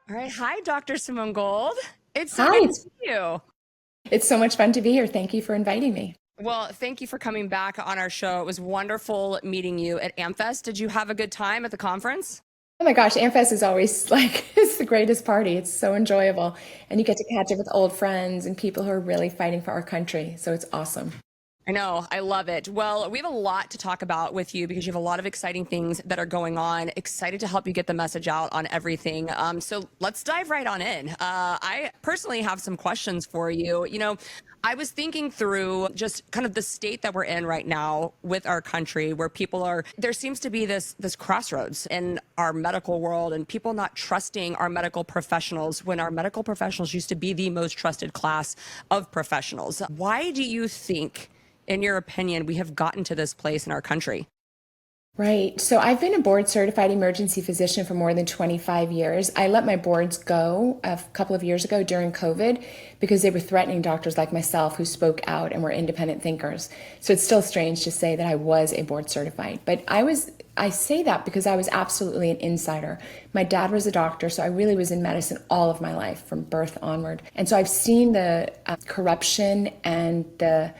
All right. Hi, Dr. Simone Gold. It's so Hi, good to see you. it's so much fun to be here. Thank you for inviting me. Well, thank you for coming back on our show. It was wonderful meeting you at AmFest. Did you have a good time at the conference? Oh my gosh, AmFest is always like it's the greatest party. It's so enjoyable. And you get to catch up with old friends and people who are really fighting for our country. So it's awesome. I know. I love it. Well, we have a lot to talk about with you because you have a lot of exciting things that are going on. Excited to help you get the message out on everything. So let's dive right on in. I personally have some questions for you. I was thinking through just kind of the state that we're in right now with our country, where people are, there seems to be this crossroads in our medical world and people not trusting our medical professionals when our medical professionals used to be the most trusted class of professionals. Why do you think, in your opinion, we have gotten to this place in our country? Right. So I've been a board certified emergency physician for more than 25 years. I let my boards go a couple of years ago during COVID because they were threatening doctors like myself who spoke out and were independent thinkers. So it's still strange to say that I was a board certified, but I say that because I was absolutely an insider. My dad was a doctor, so I really was in medicine all of my life from birth onward. And so I've seen the corruption and the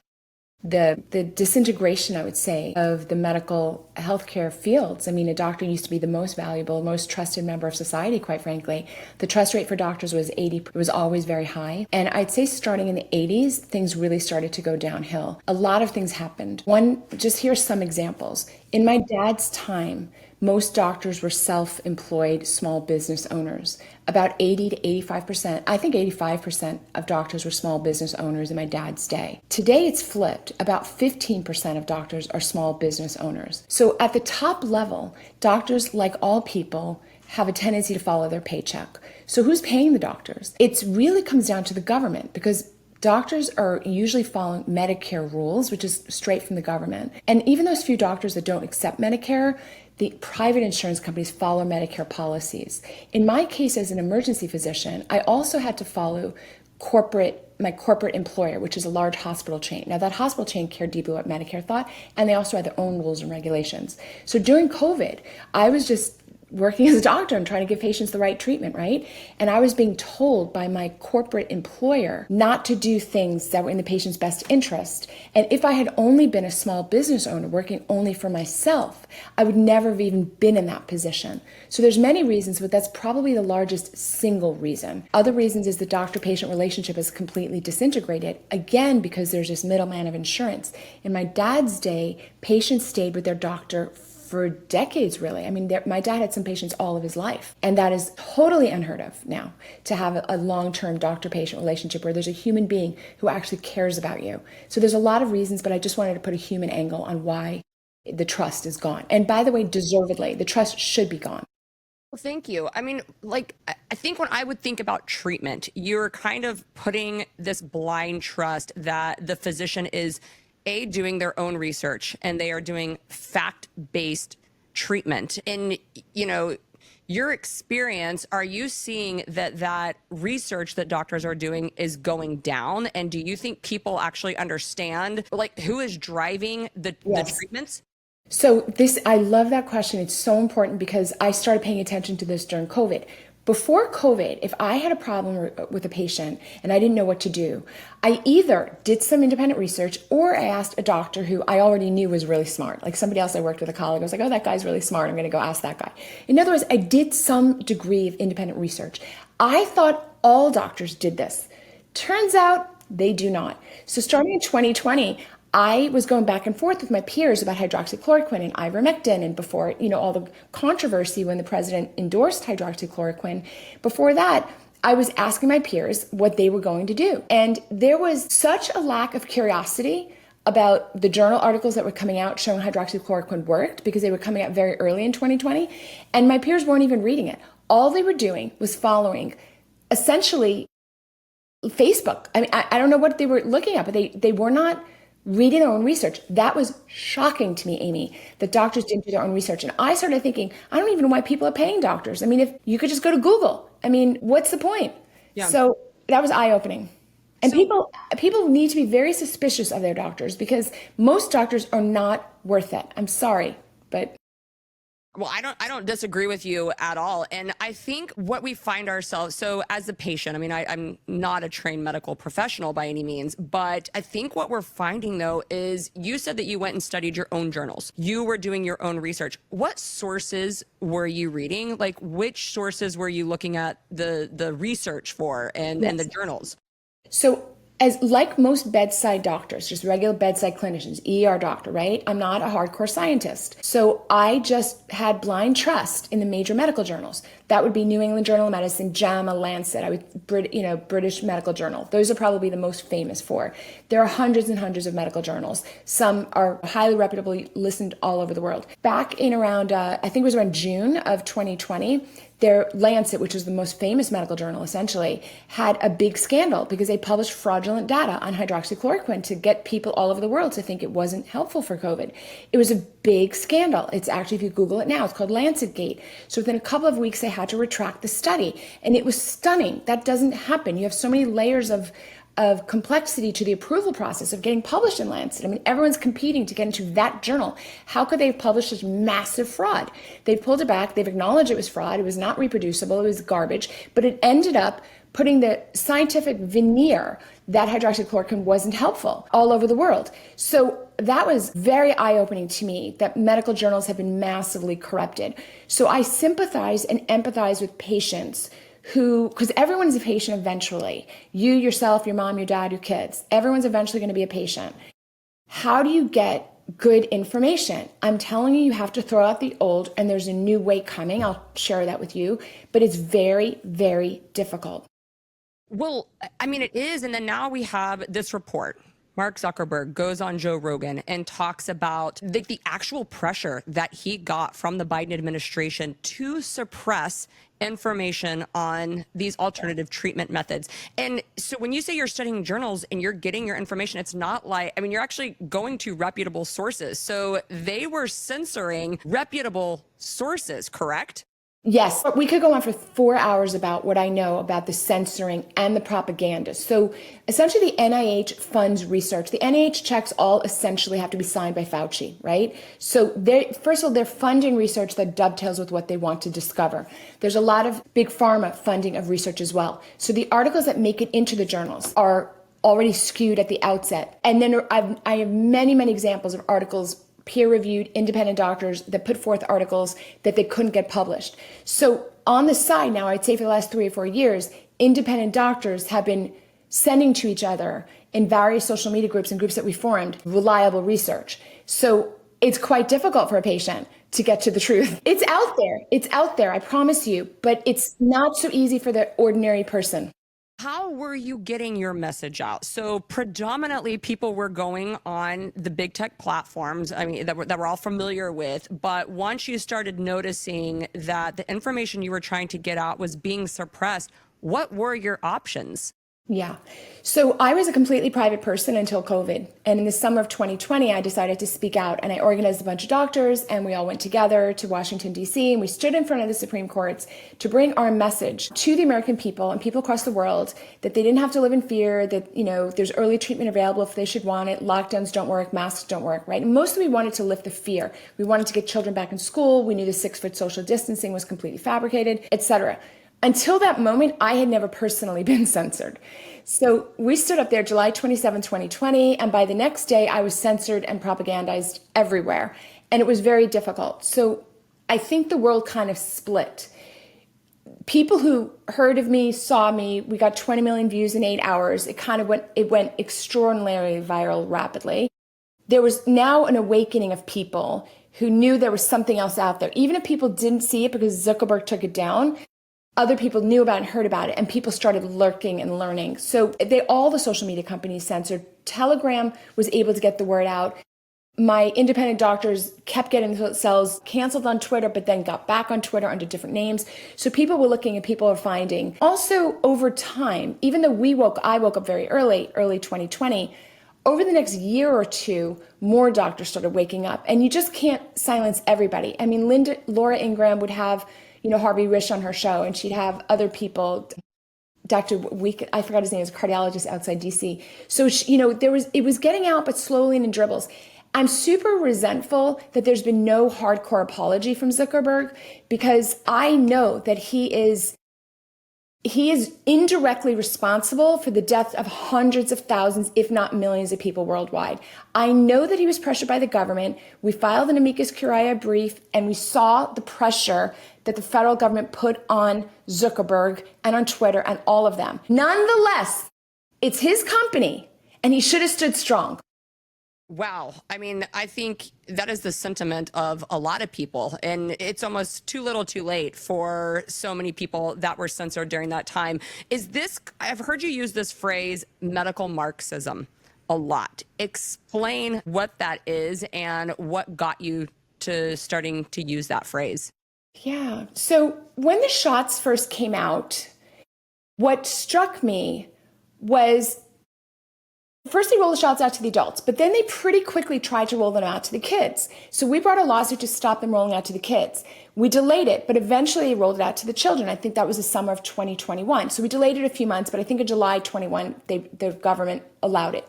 disintegration, I would say, of the medical healthcare fields. I mean, a doctor used to be the most valuable, most trusted member of society, quite frankly. The trust rate for doctors was 80, it was always very high. And I'd say starting in the 80s, things really started to go downhill. A lot of things happened. One, just here's some examples. In my dad's time, most doctors were self-employed small business owners. About 80 to 85%, I think 85% of doctors were small business owners in my dad's day. Today it's flipped. About 15% of doctors are small business owners. So at the top level, doctors, like all people, have a tendency to follow their paycheck. So who's paying the doctors? It really comes down to the government because doctors are usually following Medicare rules, which is straight from the government. And even those few doctors that don't accept Medicare, the private insurance companies follow Medicare policies. In my case as an emergency physician, I also had to follow my corporate employer, which is a large hospital chain. Now that hospital chain cared deeply what Medicare thought, and they also had their own rules and regulations. So during COVID, I was just working as a doctor and trying to give patients the right treatment, right? And I was being told by my corporate employer not to do things that were in the patient's best interest. And if I had only been a small business owner working only for myself, I would never have even been in that position. So there's many reasons, but that's probably the largest single reason. Other reasons is the doctor-patient relationship is completely disintegrated, again, because there's this middleman of insurance. In my dad's day, patients stayed with their doctor for decades, really. I mean, my dad had some patients all of his life, and that is totally unheard of now, to have a long-term doctor-patient relationship where there's a human being who actually cares about you. So there's a lot of reasons, but I just wanted to put a human angle on why the trust is gone. And by the way, deservedly, the trust should be gone. Well, thank you. I mean, like, I think when I would think about treatment, you're kind of putting this blind trust that the physician is doing their own research and they are doing fact-based treatment. And, you know, your experience, are you seeing that research that doctors are doing is going down? And do you think people actually understand, like, who is driving the Yes. treatments? So I love that question. It's so important because I started paying attention to this during COVID. Before COVID, if I had a problem with a patient and I didn't know what to do, I either did some independent research or I asked a doctor who I already knew was really smart. Like somebody else I worked with, a colleague, I was like, oh, that guy's really smart. I'm going to go ask that guy. In other words, I did some degree of independent research. I thought all doctors did this. Turns out they do not. So starting in 2020, I was going back and forth with my peers about hydroxychloroquine and ivermectin, and before, all the controversy when the president endorsed hydroxychloroquine, before that, I was asking my peers what they were going to do. And there was such a lack of curiosity about the journal articles that were coming out showing hydroxychloroquine worked because they were coming out very early in 2020, and my peers weren't even reading it. All they were doing was following essentially Facebook. I mean, I don't know what they were looking at, but they were not reading their own research. That was shocking to me, Amy, that doctors didn't do their own research. And I started thinking, I don't even know why people are paying doctors. I mean, if you could just go to Google, I mean, what's the point? Yeah. So that was eye-opening. And So people need to be very suspicious of their doctors because most doctors are not worth it. I'm sorry, but Well, I don't disagree with you at all. And I think what we find ourselves, so as a patient, I mean, I'm not a trained medical professional by any means, but I think what we're finding though is you said that you went and studied your own journals. You were doing your own research. What sources were you reading? Like which sources were you looking at the research for and the journals? So, as like most bedside doctors, just regular bedside clinicians, ER doctor, right? I'm not a hardcore scientist. So I just had blind trust in the major medical journals. That would be New England Journal of Medicine, JAMA, Lancet, British Medical Journal. Those are probably the most famous for. There are hundreds and hundreds of medical journals. Some are highly reputable, listened all over the world. Back in around, I think it was around June of 2020, their Lancet, which is the most famous medical journal essentially, had a big scandal because they published fraudulent data on hydroxychloroquine to get people all over the world to think it wasn't helpful for COVID. It was a big scandal. It's actually, if you Google it now, it's called Lancet Gate. So within a couple of weeks, they had to retract the study. And it was stunning. That doesn't happen. You have so many layers of complexity to the approval process of getting published in Lancet. I mean, everyone's competing to get into that journal. How could they have published such massive fraud? They pulled it back. They've acknowledged it was fraud. It was not reproducible. It was garbage. But it ended up putting the scientific veneer that hydroxychloroquine wasn't helpful all over the world. So that was very eye-opening to me that medical journals have been massively corrupted. So I sympathize and empathize with patients because everyone's a patient eventually. You, yourself, your mom, your dad, your kids, everyone's eventually going to be a patient. How do you get good information? I'm telling you, you have to throw out the old and there's a new way coming. I'll share that with you, but it's very, very difficult. Well, I mean, it is. And then now we have this report. Mark Zuckerberg goes on Joe Rogan and talks about the actual pressure that he got from the Biden administration to suppress information on these alternative treatment methods. And so when you say you're studying journals and you're getting your information, it's not like, I mean, you're actually going to reputable sources. So they were censoring reputable sources, correct? Yes, we could go on for 4 hours about what I know about the censoring and the propaganda. So essentially the NIH funds research. The NIH checks all essentially have to be signed by Fauci, right? So first of all, they're funding research that dovetails with what they want to discover. There's a lot of big pharma funding of research as well. So the articles that make it into the journals are already skewed at the outset. And then I have many, many examples of articles, peer-reviewed independent doctors that put forth articles that they couldn't get published. So on the side now, I'd say for the last 3 or 4 years, independent doctors have been sending to each other in various social media groups and groups that we formed reliable research. So it's quite difficult for a patient to get to the truth. It's out there. It's out there, I promise you, but it's not so easy for the ordinary person. How were you getting your message out? So predominantly people were going on the big tech platforms, I mean, that we're all familiar with. But once you started noticing that the information you were trying to get out was being suppressed, what were your options? Yeah. So I was a completely private person until COVID. And in the summer of 2020, I decided to speak out and I organized a bunch of doctors and we all went together to Washington, D.C. and we stood in front of the Supreme Courts to bring our message to the American people and people across the world that they didn't have to live in fear, that, you know, there's early treatment available if they should want it. Lockdowns don't work. Masks don't work, right? And mostly we wanted to lift the fear. We wanted to get children back in school. We knew the 6-foot social distancing was completely fabricated, etc. Until that moment, I had never personally been censored. So we stood up there July 27, 2020, and by the next day, I was censored and propagandized everywhere. And it was very difficult. So I think the world kind of split. People who heard of me, saw me, we got 20 million views in 8 hours. It went extraordinarily viral rapidly. There was now an awakening of people who knew there was something else out there. Even if people didn't see it because Zuckerberg took it down, other people knew about it and heard about it, and people started lurking and learning. So all the social media companies censored. Telegram was able to get the word out. My independent doctors kept getting themselves canceled on Twitter, but then got back on Twitter under different names. So people were looking and people were finding. Also, over time, even though I woke up very early 2020, over the next year or two, more doctors started waking up. And you just can't silence everybody. I mean, Laura Ingraham would have Harvey Risch on her show, and she'd have other people, Dr. I forgot his name, is a cardiologist outside DC. So, it was getting out, but slowly and in dribbles. I'm super resentful that there's been no hardcore apology from Zuckerberg, because I know that he is indirectly responsible for the death of hundreds of thousands, if not millions of people worldwide. I know that he was pressured by the government. We filed an amicus curiae brief, and we saw the pressure that the federal government put on Zuckerberg and on Twitter and all of them. Nonetheless, it's his company, and he should have stood strong. Wow. I mean, I think that is the sentiment of a lot of people, and it's almost too little too late for so many people that were censored during that time. I've heard you use this phrase, medical Marxism, a lot. Explain what that is and what got you to starting to use that phrase. Yeah. So when the shots first came out, what struck me was, first, they rolled the shots out to the adults, but then they pretty quickly tried to roll them out to the kids. So we brought a lawsuit to stop them rolling out to the kids. We delayed it, but eventually they rolled it out to the children. I think that was the summer of 2021. So we delayed it a few months, but I think in July 21, the government allowed it.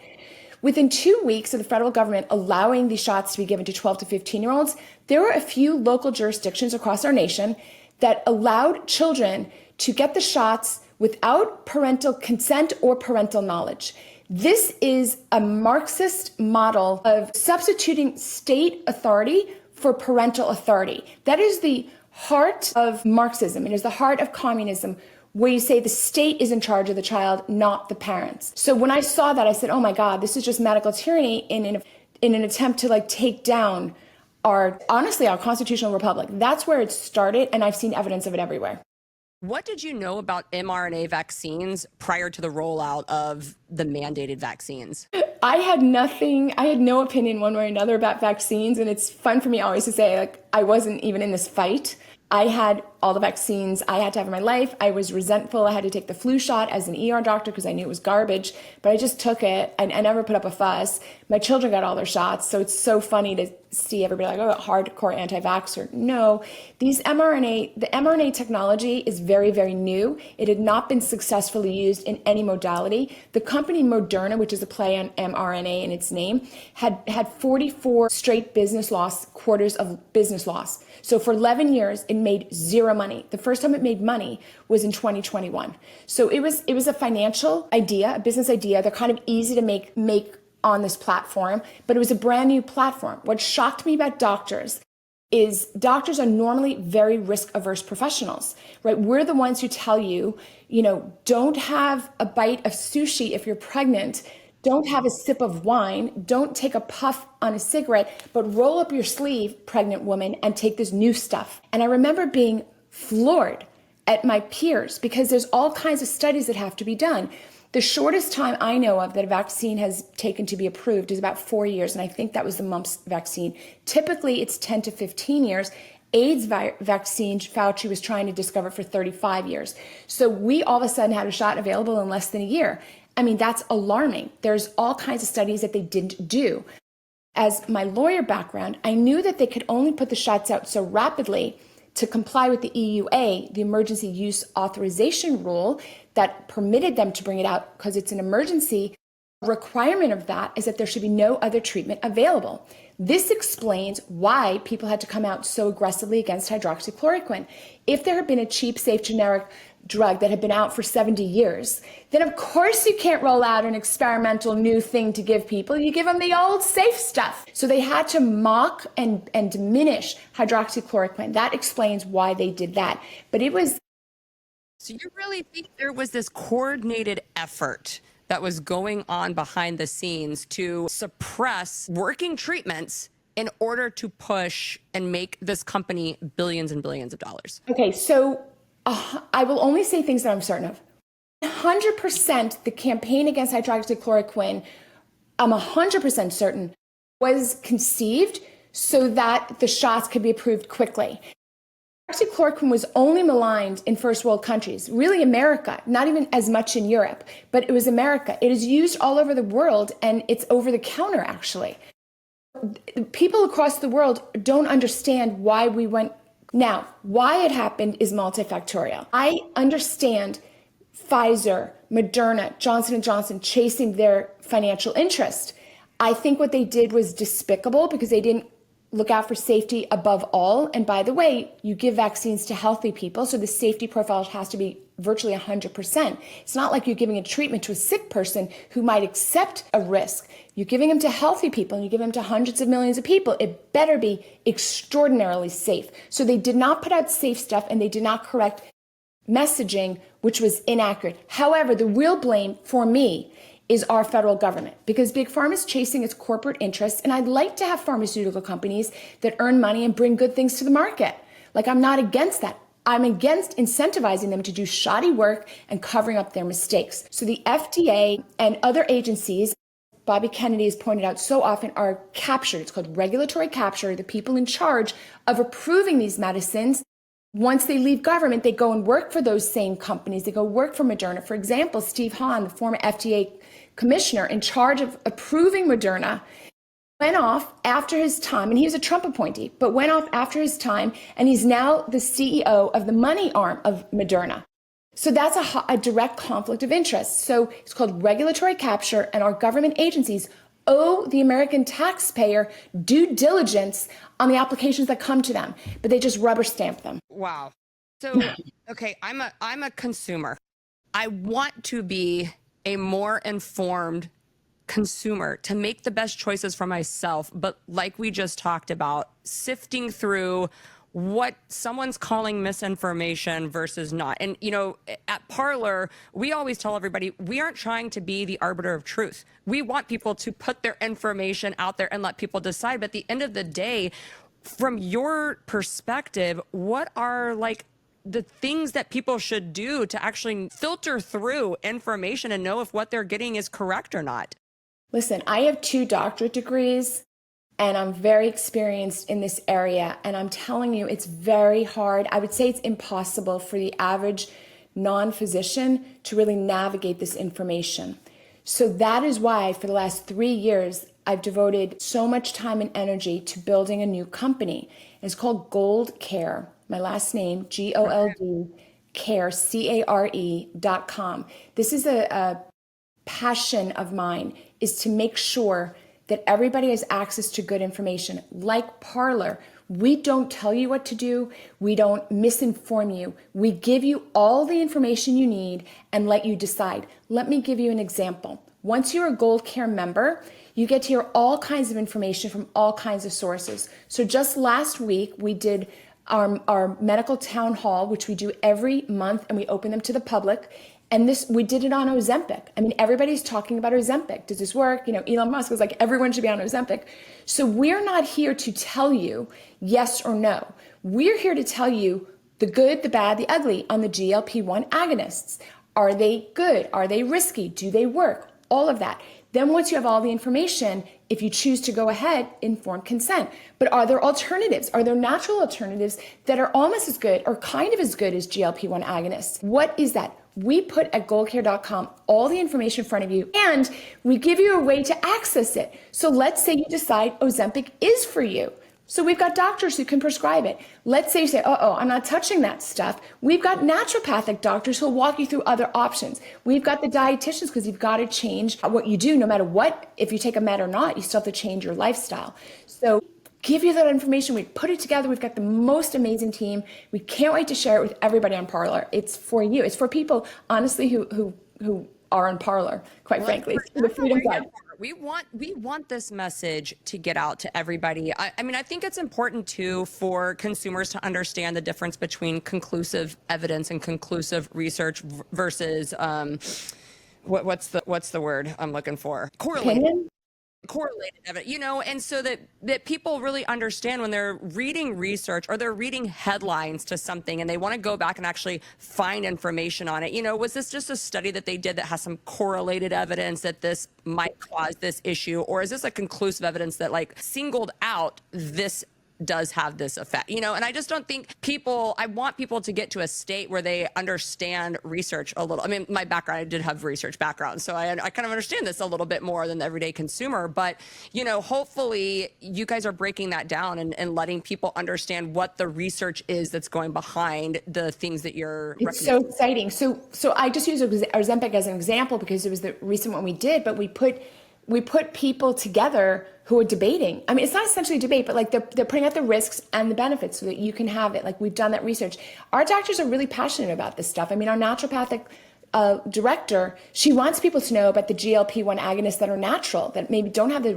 Within 2 weeks of the federal government allowing these shots to be given to 12 to 15-year-olds, there were a few local jurisdictions across our nation that allowed children to get the shots without parental consent or parental knowledge. This is a Marxist model of substituting state authority for parental authority. That is the heart of Marxism. It is the heart of communism, where you say the state is in charge of the child, not the parents. So when I saw that, I said, oh my God, this is just medical tyranny in an attempt to take down our constitutional republic. That's where it started, and I've seen evidence of it everywhere. What did you know about mRNA vaccines prior to the rollout of the mandated vaccines? I had no opinion one way or another about vaccines. And it's fun for me always to say, I wasn't even in this fight. I had all the vaccines I had to have in my life. I was resentful. I had to take the flu shot as an ER doctor because I knew it was garbage, but I just took it. I never put up a fuss. My children got all their shots. So it's so funny to see everybody oh, hardcore anti-vaxxer. No, the mRNA technology is very, very new. It had not been successfully used in any modality. The company Moderna, which is a play on mRNA in its name, had 44 straight quarters of business loss. So for 11 years, it made zero money. The first time it made money was in 2021. So it was a financial idea, a business idea. They're kind of easy to make on this platform, but it was a brand new platform. What shocked me about doctors is doctors are normally very risk-averse professionals, right? We're the ones who tell you, don't have a bite of sushi if you're pregnant. Don't have a sip of wine. Don't take a puff on a cigarette, but roll up your sleeve, pregnant woman, and take this new stuff. And I remember being floored at my peers because there's all kinds of studies that have to be done. The shortest time I know of that a vaccine has taken to be approved is about 4 years, and I think that was the mumps vaccine. Typically, it's 10 to 15 years. AIDS vaccine, Fauci was trying to discover for 35 years. So we all of a sudden had a shot available in less than a year. I mean, that's alarming. There's all kinds of studies that they didn't do. As my lawyer background, I knew that they could only put the shots out so rapidly to comply with the EUA, the emergency use authorization rule that permitted them to bring it out because it's an emergency. Requirement of that is that there should be no other treatment available. This explains why people had to come out so aggressively against hydroxychloroquine. If there had been a cheap, safe, generic drug that had been out for 70 years, then of course you can't roll out an experimental new thing to give people. You give them the old safe stuff. So they had to mock and diminish hydroxychloroquine. That explains why they did that. But it was... So you really think there was this coordinated effort that was going on behind the scenes to suppress working treatments in order to push and make this company billions and billions of dollars? Okay, so I will only say things that I'm certain of. 100% the campaign against hydroxychloroquine, I'm 100% certain, was conceived so that the shots could be approved quickly. Hydroxychloroquine was only maligned in first world countries, really America, not even as much in Europe, but it was America. It is used all over the world, and it's over the counter, actually. People across the world don't understand why we went. Now, why it happened is multifactorial. I understand Pfizer, Moderna, Johnson & Johnson chasing their financial interest. I think what they did was despicable because they didn't look out for safety above all. And by the way, you give vaccines to healthy people, so the safety profile has to be virtually 100%. It's not like you're giving a treatment to a sick person who might accept a risk. You're giving them to healthy people and you give them to hundreds of millions of people. It better be extraordinarily safe. So they did not put out safe stuff and they did not correct messaging, which was inaccurate. However, the real blame for me is our federal government, because Big Pharma is chasing its corporate interests. And I'd like to have pharmaceutical companies that earn money and bring good things to the market. Like, I'm not against that. I'm against incentivizing them to do shoddy work and covering up their mistakes. So the FDA and other agencies, Bobby Kennedy has pointed out so often, are captured. It's called regulatory capture. The people in charge of approving these medicines, once they leave government, they go and work for those same companies. They go work for Moderna. For example, Steve Hahn, the former FDA commissioner in charge of approving Moderna, went off after his time, and he was a Trump appointee, but went off after his time, and he's now the CEO of the money arm of Moderna. So that's a direct conflict of interest. So it's called regulatory capture, and our government agencies owe the American taxpayer due diligence on the applications that come to them, but they just rubber stamp them. Wow. So, okay, I'm a consumer. I want to be a more informed consumer to make the best choices for myself. But like we just talked about, sifting through what someone's calling misinformation versus not. And, you know, at Parler, we always tell everybody, we aren't trying to be the arbiter of truth. We want people to put their information out there and let people decide. But at the end of the day, from your perspective, what are like the things that people should do to actually filter through information and know if what they're getting is correct or not? Listen, I have 2 doctorate degrees and I'm very experienced in this area. And I'm telling you, it's very hard. I would say it's impossible for the average non-physician to really navigate this information. So that is why for the last 3 years, I've devoted so much time and energy to building a new company. It's called Gold Care. My last name, GOLD, care, CARE.com. This is a passion of mine, is to make sure that everybody has access to good information. Like Parler, we don't tell you what to do. We don't misinform you. We give you all the information you need and let you decide. Let me give you an example. Once you're a Gold Care member, you get to hear all kinds of information from all kinds of sources. So just last week, we did our medical town hall, which we do every month, and we open them to the public. And we did it on Ozempic. I mean, everybody's talking about Ozempic. Does this work? You know, Elon Musk was like, everyone should be on Ozempic. So we're not here to tell you yes or no. We're here to tell you the good, the bad, the ugly on the GLP-1 agonists. Are they good? Are they risky? Do they work? All of that. Then once you have all the information, if you choose to go ahead, informed consent. But are there alternatives? Are there natural alternatives that are almost as good or kind of as good as GLP-1 agonists? What is that? We put at goldcare.com all the information in front of you, and we give you a way to access it. So let's say you decide Ozempic is for you. So we've got doctors who can prescribe it. Let's say you say, I'm not touching that stuff. We've got naturopathic doctors who'll walk you through other options. We've got the dietitians, because you've got to change what you do no matter what. If you take a med or not, you still have to change your lifestyle. So give you that information. We put it together. We've got the most amazing team. We can't wait to share it with everybody on Parler. It's for you. It's for people, honestly, who are on Parler, quite frankly. It's the freedom side. We want this message to get out to everybody. I mean, I think it's important too for consumers to understand the difference between conclusive evidence and conclusive research versus what's the word I'm looking for? Correlated evidence, you know, and so that people really understand when they're reading research or they're reading headlines to something and they want to go back and actually find information on it. You know, was this just a study that they did that has some correlated evidence that this might cause this issue? Or is this a conclusive evidence that like singled out this does have this effect, you know? And I just don't think I want people to get to a state where they understand research a little. I mean, my background, I did have research background, so I kind of understand this a little bit more than the everyday consumer. But, you know, hopefully you guys are breaking that down and letting people understand what the research is that's going behind the things that you're It's so exciting. So I just use Ozempic as an example because it was the recent one we did, but we put we put people together who are debating. I mean, it's not essentially a debate, but like they're putting out the risks and the benefits so that you can have it. Like we've done that research. Our doctors are really passionate about this stuff. I mean, our naturopathic director, she wants people to know about the GLP-1 agonists that are natural, that maybe don't have the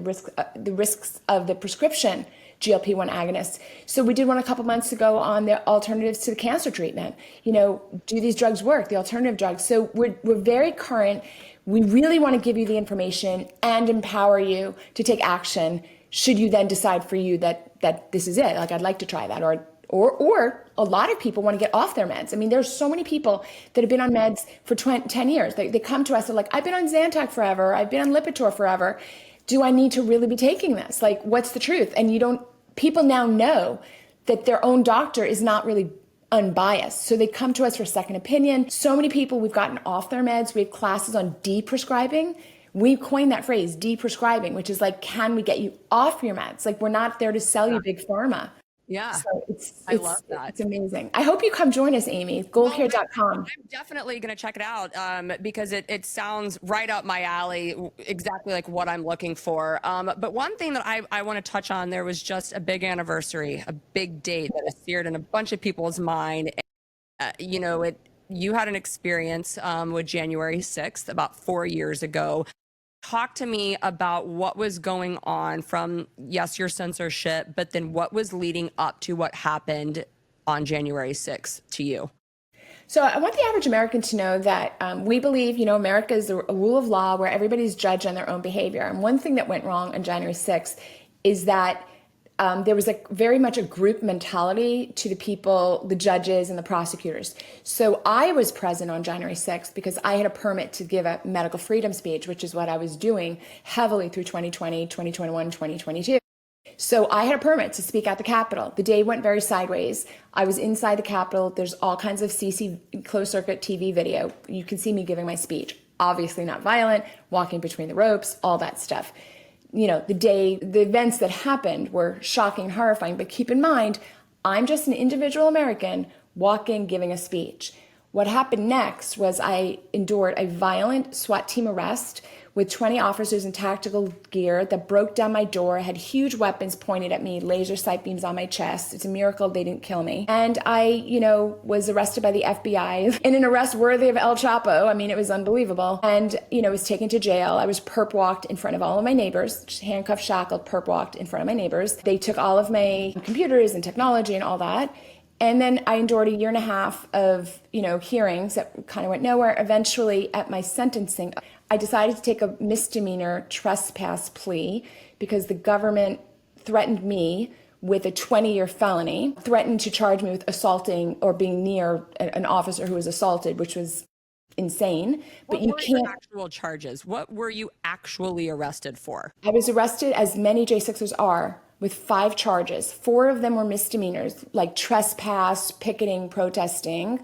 risks of the prescription GLP-1 agonists. So we did one a couple months ago on the alternatives to the cancer treatment. You know, do these drugs work, the alternative drugs? So we're very current. We really want to give you the information and empower you to take action should you then decide for you that this is it. Like, I'd like to try that. Or a lot of people want to get off their meds. I mean, there's so many people that have been on meds for 10 years. They come to us, they're like, I've been on Zantac forever. I've been on Lipitor forever. Do I need to really be taking this? Like, what's the truth? And people now know that their own doctor is not really unbiased. So they come to us for a second opinion. So many people we've gotten off their meds. We have classes on de-prescribing. We coined that phrase, de-prescribing, which is like, can we get you off your meds? Like, we're not there to sell you big pharma. Yeah. So I love that. It's amazing. I hope you come join us, Amy. Goldcare.com. I'm definitely going to check it out because it sounds right up my alley, exactly like what I'm looking for. But one thing that I want to touch on, there was just a big anniversary, a big date that is seared in a bunch of people's mind. You had an experience with January 6th about 4 years ago. Talk to me about what was going on from, yes, your censorship, but then what was leading up to what happened on January 6th to you. So I want the average American to know that we believe, America is a rule of law where everybody's judged on their own behavior. And one thing that went wrong on January 6th is that there was very much a group mentality to the people, the judges and the prosecutors. So I was present on January 6th because I had a permit to give a medical freedom speech, which is what I was doing heavily through 2020, 2021, 2022. So I had a permit to speak at the Capitol. The day went very sideways. I was inside the Capitol. There's all kinds of closed circuit TV video. You can see me giving my speech. Obviously not violent, walking between the ropes, all that stuff. The events that happened were shocking and horrifying, but keep in mind, I'm just an individual American walking, giving a speech. What happened next was I endured a violent SWAT team arrest with 20 officers in tactical gear that broke down my door, had huge weapons pointed at me, laser sight beams on my chest. It's a miracle they didn't kill me. And I, was arrested by the FBI in an arrest worthy of El Chapo. I mean, it was unbelievable. And, was taken to jail. I was perp walked in front of all of my neighbors, just handcuffed, shackled, perp walked in front of my neighbors. They took all of my computers and technology and all that. And then I endured a year and a half of, hearings that kind of went nowhere. Eventually, at my sentencing, I decided to take a misdemeanor trespass plea because the government threatened me with a 20-year felony, threatened to charge me with assaulting or being near an officer who was assaulted, which was insane. But you can't. Your actual charges? What were you actually arrested for? I was arrested, as many J6ers are, with 5 charges. 4 of them were misdemeanors, like trespass, picketing, protesting.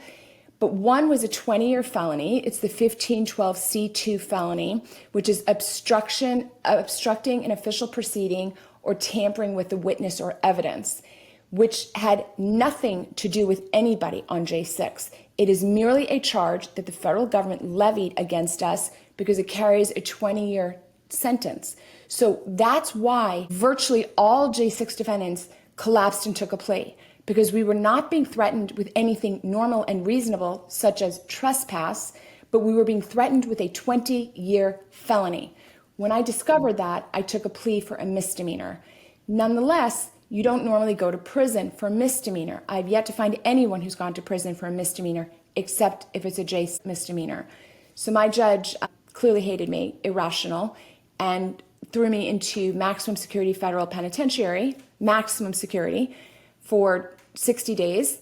But one was a 20-year felony. It's the 1512C2 felony, which is obstructing an official proceeding or tampering with the witness or evidence, which had nothing to do with anybody on J6. It is merely a charge that the federal government levied against us because it carries a 20-year sentence. So that's why virtually all J6 defendants collapsed and took a plea, because we were not being threatened with anything normal and reasonable, such as trespass, but we were being threatened with a 20-year felony. When I discovered that, I took a plea for a misdemeanor. Nonetheless, you don't normally go to prison for a misdemeanor. I've yet to find anyone who's gone to prison for a misdemeanor, except if it's a J misdemeanor. So my judge clearly hated me, irrational, and threw me into maximum security federal penitentiary, maximum security, for 60 days.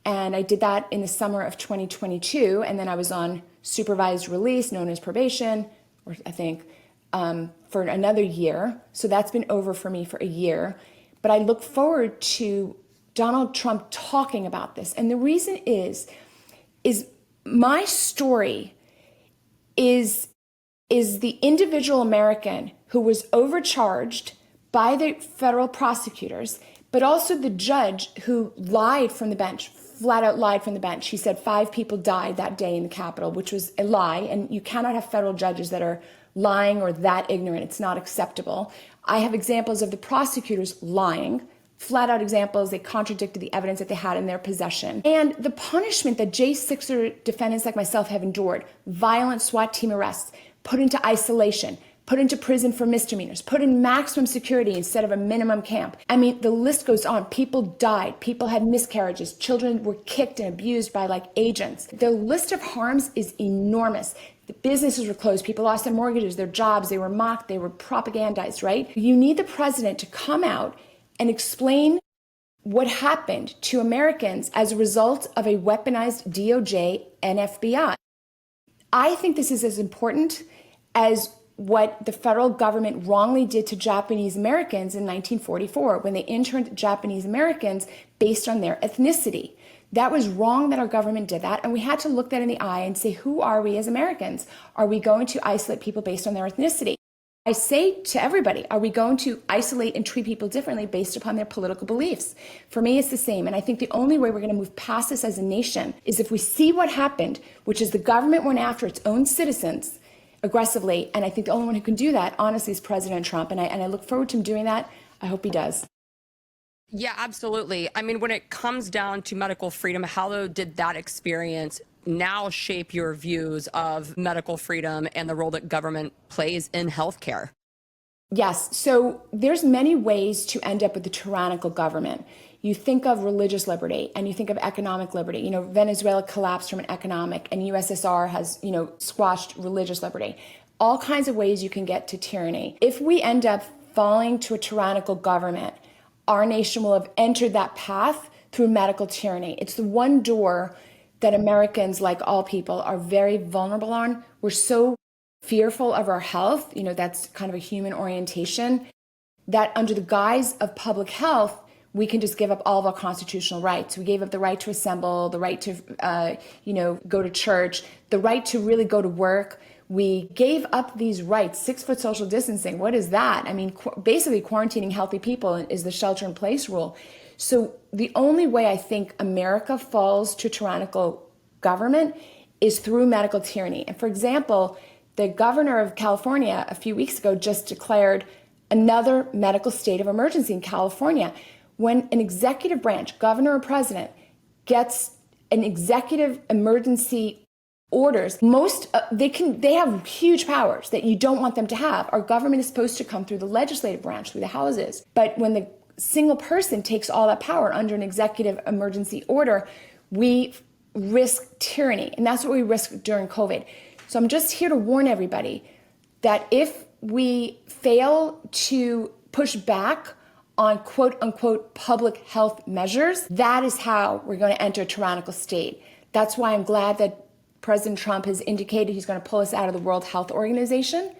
And I did that in the summer of 2022. And then I was on supervised release, known as probation, or I think, for another year. So that's been over for me for a year. But I look forward to Donald Trump talking about this. And the reason is my story is the individual American who was overcharged by the federal prosecutors, but also the judge who lied from the bench flat out lied from the bench. She said 5 people died that day in the Capitol, which was a lie. And you cannot have federal judges that are lying or that ignorant. It's not acceptable. I have examples of the prosecutors lying, flat out examples. They contradicted the evidence that they had in their possession. And the punishment that J6er defendants like myself have endured, violent SWAT team arrests, put into isolation, put into prison for misdemeanors, put in maximum security instead of a minimum camp. I mean, the list goes on. People died. People had miscarriages. Children were kicked and abused by like agents. The list of harms is enormous. The businesses were closed. People lost their mortgages, their jobs. They were mocked. They were propagandized, right? You need the president to come out and explain what happened to Americans as a result of a weaponized DOJ and FBI. I think this is as important as what the federal government wrongly did to Japanese Americans in 1944 when they interned Japanese Americans based on their ethnicity. That was wrong that our government did that, and we had to look that in the eye and say, who are we as Americans? Are we going to isolate people based on their ethnicity? I say to everybody, are we going to isolate and treat people differently based upon their political beliefs? For me, it's the same. And I think the only way we're going to move past this as a nation is if we see what happened, which is the government went after its own citizens aggressively. And I think the only one who can do that, honestly, is President Trump. And I look forward to him doing that. I hope he does. Yeah, absolutely. I mean, when it comes down to medical freedom, how did that experience now shape your views of medical freedom and the role that government plays in healthcare? Yes. So there's many ways to end up with a tyrannical government. You think of religious liberty and you think of economic liberty. You know, Venezuela collapsed from an economic, and USSR has, squashed religious liberty. All kinds of ways you can get to tyranny. If we end up falling to a tyrannical government, our nation will have entered that path through medical tyranny. It's the one door that Americans, like all people, are very vulnerable on. We're so fearful of our health, that's kind of a human orientation, that under the guise of public health, we can just give up all of our constitutional rights. We gave up the right to assemble, the right to, go to church, the right to really go to work. We gave up these rights. 6-foot social distancing, what is that? I mean, basically quarantining healthy people is the shelter in place rule. So the only way I think America falls to tyrannical government is through medical tyranny. And for example, the governor of California a few weeks ago just declared another medical state of emergency in California. When an executive branch, governor or president, gets an executive emergency orders, they have huge powers that you don't want them to have. Our government is supposed to come through the legislative branch, through the houses. But when the single person takes all that power under an executive emergency order, we risk tyranny. And that's what we risked during COVID. So I'm just here to warn everybody that if we fail to push back on quote unquote public health measures, that is how we're going to enter a tyrannical state. That's why I'm glad that President Trump has indicated he's going to pull us out of the World Health Organization,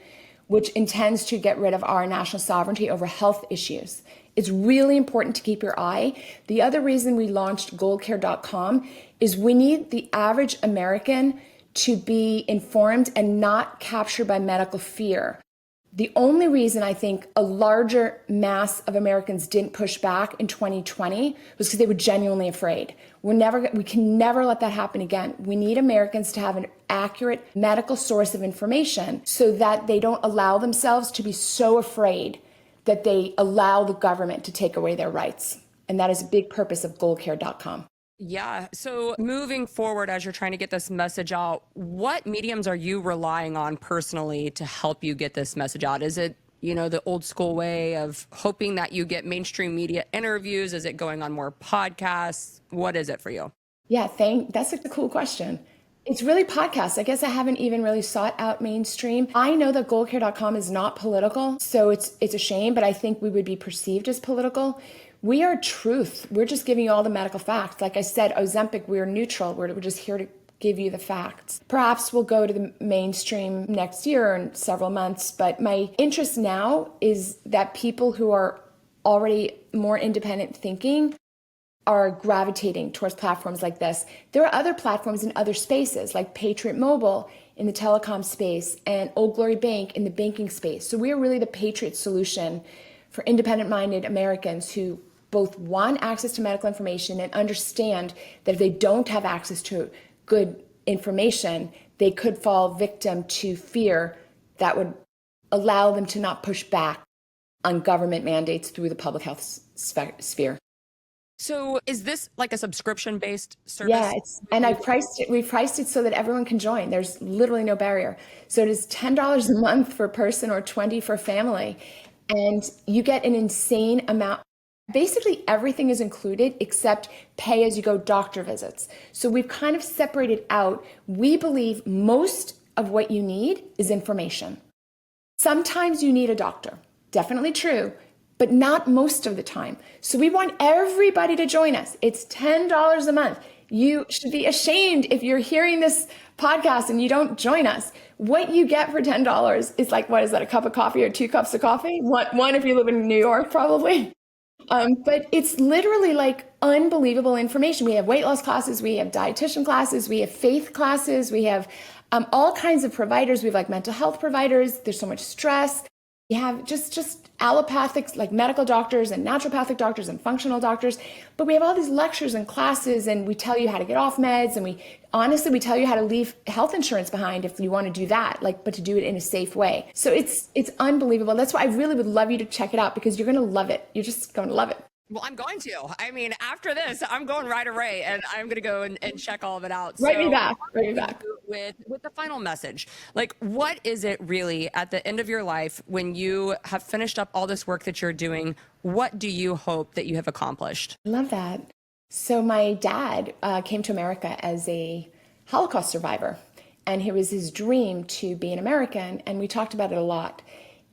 which intends to get rid of our national sovereignty over health issues. It's really important to keep your eye. The other reason we launched goldcare.com is we need the average American to be informed and not captured by medical fear. The only reason I think a larger mass of Americans didn't push back in 2020 was because they were genuinely afraid. We can never let that happen again. We need Americans to have an accurate medical source of information so that they don't allow themselves to be so afraid that they allow the government to take away their rights. And that is a big purpose of goldcare.com. Yeah. So moving forward, as you're trying to get this message out, what mediums are you relying on personally to help you get this message out? Is it, the old school way of hoping that you get mainstream media interviews? Is it going on more podcasts? What is it for you? Yeah, that's a cool question. It's really podcasts. I guess I haven't even really sought out mainstream. I know that goldcare.com is not political, so it's a shame, but I think we would be perceived as political. We are truth. We're just giving you all the medical facts. Like I said, Ozempic, we're neutral. We're just here to give you the facts. Perhaps we'll go to the mainstream next year or in several months, but my interest now is that people who are already more independent thinking are gravitating towards platforms like this. There are other platforms in other spaces, like Patriot Mobile in the telecom space and Old Glory Bank in the banking space. So we are really the Patriot solution for independent-minded Americans who both want access to medical information and understand that if they don't have access to good information, they could fall victim to fear that would allow them to not push back on government mandates through the public health sphere. So is this like a subscription-based service? Yeah, and we priced it so that everyone can join. There's literally no barrier. So it is $10 a month for a person or 20 for a family. And you get an insane amount. Basically everything is included except pay as you go doctor visits. So we've kind of separated out. We believe most of what you need is information. Sometimes you need a doctor, definitely true, but not most of the time. So we want everybody to join us. It's $10 a month. You should be ashamed if you're hearing this podcast and you don't join us. What you get for $10 is like, what is that, a cup of coffee or 2 cups of coffee? One if you live in New York, probably. But it's literally like unbelievable information. We have weight loss classes, we have dietitian classes, we have faith classes, we have all kinds of providers. We have like mental health providers. There's so much stress. We have just allopathic, like medical doctors and naturopathic doctors and functional doctors. But we have all these lectures and classes, and we tell you how to get off meds. And we tell you how to leave health insurance behind if you want to do that, but to do it in a safe way. So it's unbelievable. That's why I really would love you to check it out, because you're going to love it. You're just going to love it. Well, I'm going to. I mean, after this, I'm going right away, and I'm going to go and check all of it out. Write me back. With the final message, like, what is it really at the end of your life when you have finished up all this work that you're doing? What do you hope that you have accomplished? I love that. So my dad came to America as a Holocaust survivor, and it was his dream to be an American, and we talked about it a lot.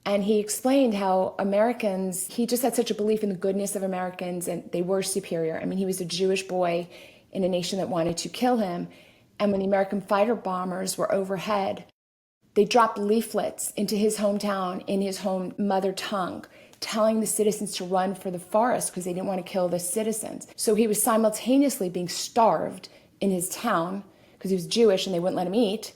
And he explained how he just had such a belief in the goodness of Americans, and they were superior. I mean, he was a Jewish boy in a nation that wanted to kill him. And when the American fighter bombers were overhead, they dropped leaflets into his hometown in his home mother tongue, telling the citizens to run for the forest because they didn't want to kill the citizens. So he was simultaneously being starved in his town because he was Jewish and they wouldn't let him eat.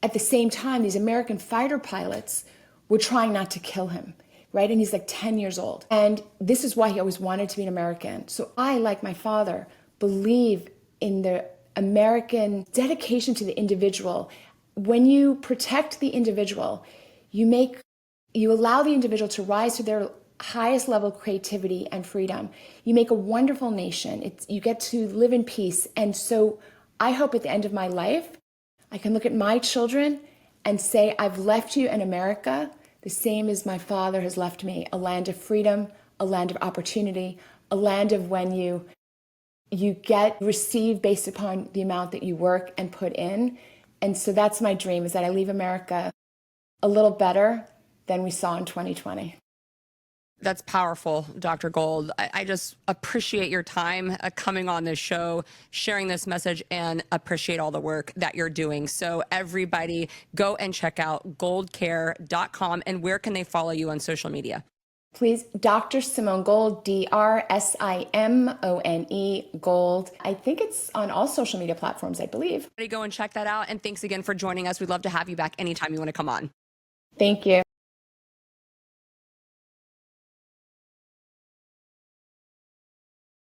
At the same time, these American fighter pilots were trying not to kill him, right? And he's like 10 years old. And this is why he always wanted to be an American. So I, like my father, believe in the American dedication to the individual. When you protect the individual, you allow the individual to rise to their highest level of creativity and freedom. You make a wonderful nation. You get to live in peace. And so I hope at the end of my life, I can look at my children and say, I've left you in America the same as my father has left me, a land of freedom, a land of opportunity, a land of when you receive based upon the amount that you work and put in. And so that's my dream, is that I leave America a little better than we saw in 2020. That's powerful, Dr. Gold. I just appreciate your time coming on this show, sharing this message, and appreciate all the work that you're doing. So everybody go and check out goldcare.com. And where can they follow you on social media? Please, Dr. Simone Gold, DrSimone Gold. I think it's on all social media platforms, I believe. Go and check that out. And thanks again for joining us. We'd love to have you back anytime you want to come on. Thank you.